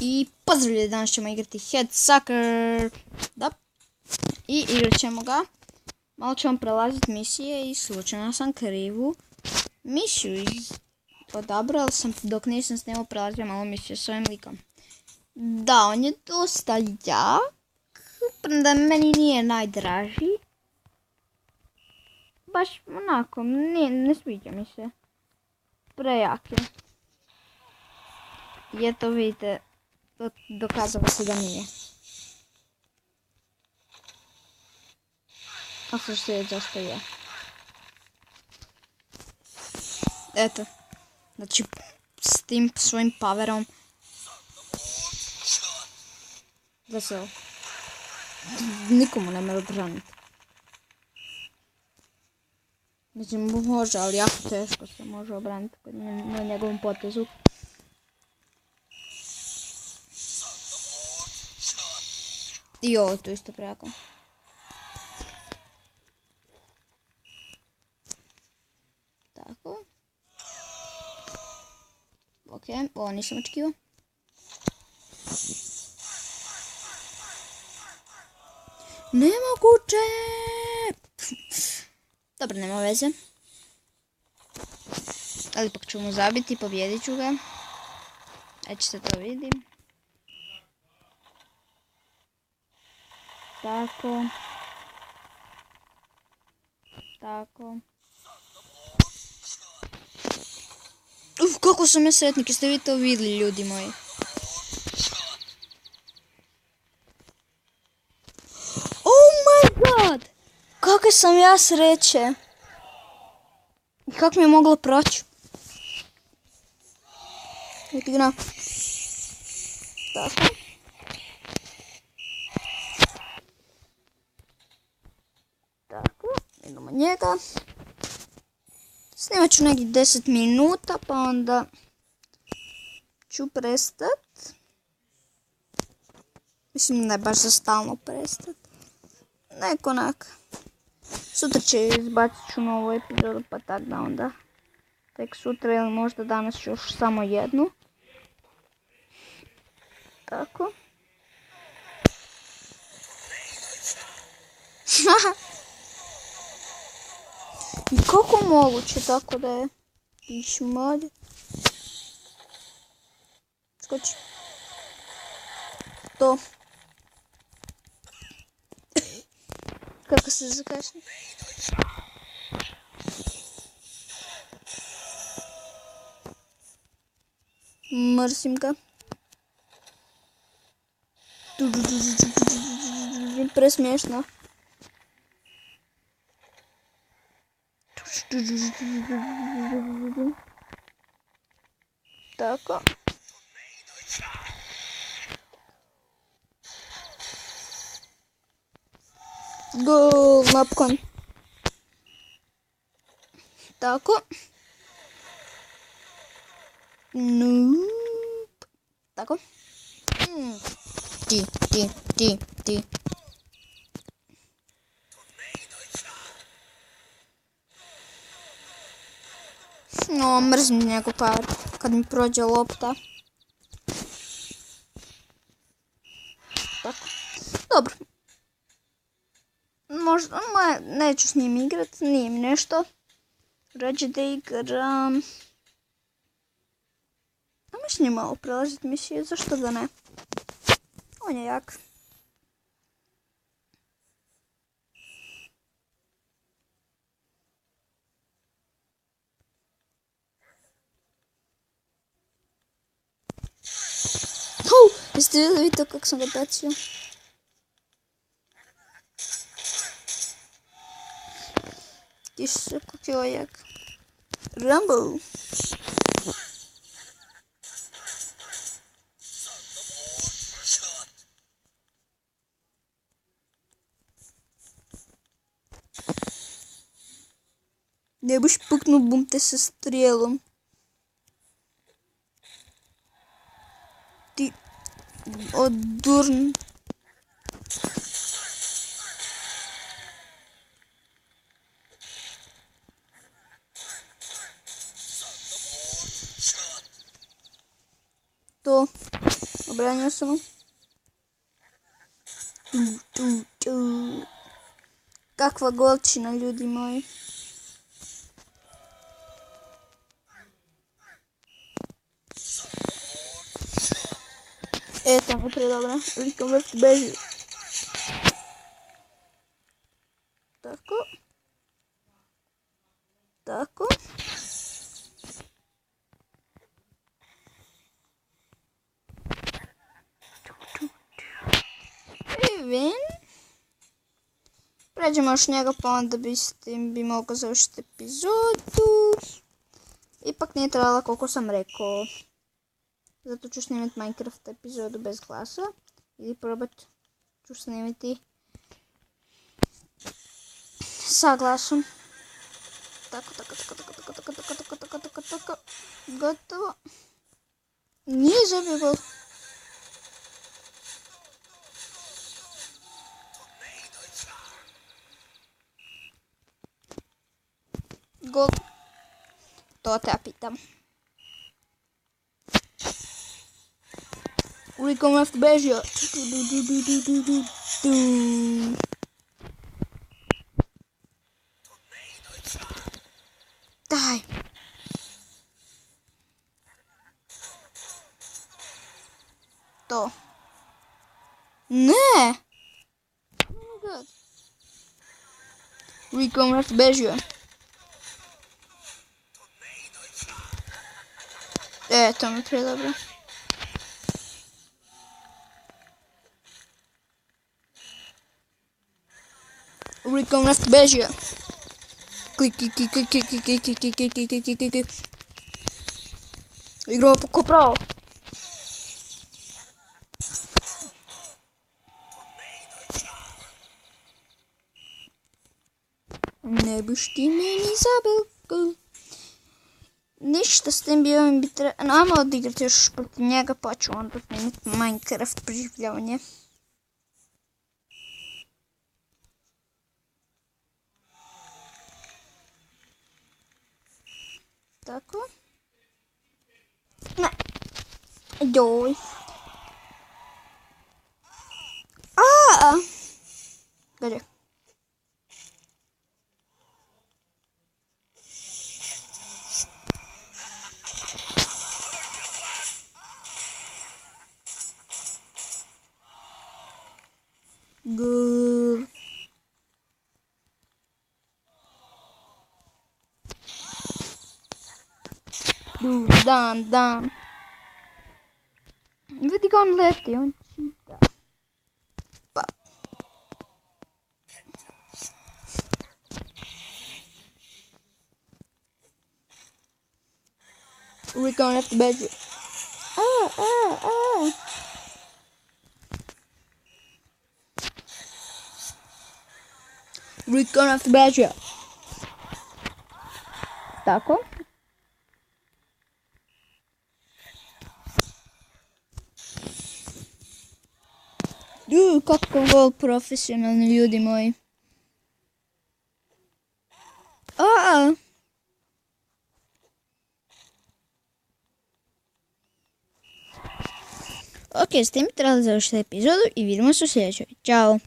I pozdravljaj, danas ćemo igrati Headsucker. Da. I igrat ćemo ga. Malo ćemo prelaziti misije i slučajno sam krivu misiju odabrala sam dok nisam snimao, prelazio malo misiju s ovim likom. Da, on je dosta jak, da meni nije najdraži. Baš onako, ne sviđa mi se. Prejak je. I eto vidite, dokazalo se da nije. A što se je, zašto je. Eto. Znači, s tim svojim powerom. Da se nikomu ne može braniti. Znači, može, ali jako teško se može obraniti na njegovom potezu. I ovo tu isto prejako. Tako. Ok, ovo nisam očekivao. Nemoguće! Dobro, nema veze. Ali ipak ću mu zabiti, pobjedit ću ga. Ajde se to vidim. Tako. Tako. Kako sam ja sretnik, jeste vi to vidjeli, ljudi moji? Oh my god! Kakve sam ja sreće! I kako mi je moglo proći? Tako. Tako, idemo njega. Snimat ću nekih 10 minuta, pa onda ću prestat. Mislim, ne baš za stalno prestat. Neko onak. Sutra će izbacit ću novu epizodu, pa tak da onda. Tek sutra ili možda danas ću još samo jednu. Tako. I kako moguće tako da je išmad? Skoči. To. Kako se zakašni? Mrsim ga. Presmiješno. Tako. Go, napokon. Tako. Nope. Tako. Ti. No, mrzim njegov power kad mi prođe lopta. Tako. Dobro. Možda, neću s njim igrat, nije mi nešto. Rađe da igram. Ajmo s njim malo prelazit misije, zašto da ne? On je jak. Jeste vidite kako sam ga bacio? Tiš se kako je ovaj jak. Rumble. Ne boš puknul bom te sa strelom. Ti odurn. To Obranio sam. Kakva golčina, ljudi moji. Eto mi pre dobra. Likom vrti beži. Tako. Tako. I win. Pređemo još njega pa onda bi mogao završiti epizodu. Ipak nije trebala koliko sam rekao. Zato ću snimiti Minecraft epizodu bez glasa. Ili probat ću snimiti sa glasom. Tako. Gotovo. Nije zabio gol. Gol. To te ja pitam. Likom vrti bežio. Daj. To. Ne. Oh my god. Likom vrti bežio. To mi prije dobro. Likom vrti bežio. Klik. Igrao ko pravo. Ne biš ti meni zabil. Ništa s tim bio mi bi nama odigrati još protiv njega pa ću onda snimiti Minecraft preživljavanje. Tako. Ne. Joj. Gdje? Good. Dan. Vidi ga on leti, on čita. Pa. Uvijek on leti beži. Uvijek on leti beži. Tako. Kako gol profesionalni, ljudi moji. Ok, s tim trebali završiti epizodu i vidimo se u sljedećoj. Ćao.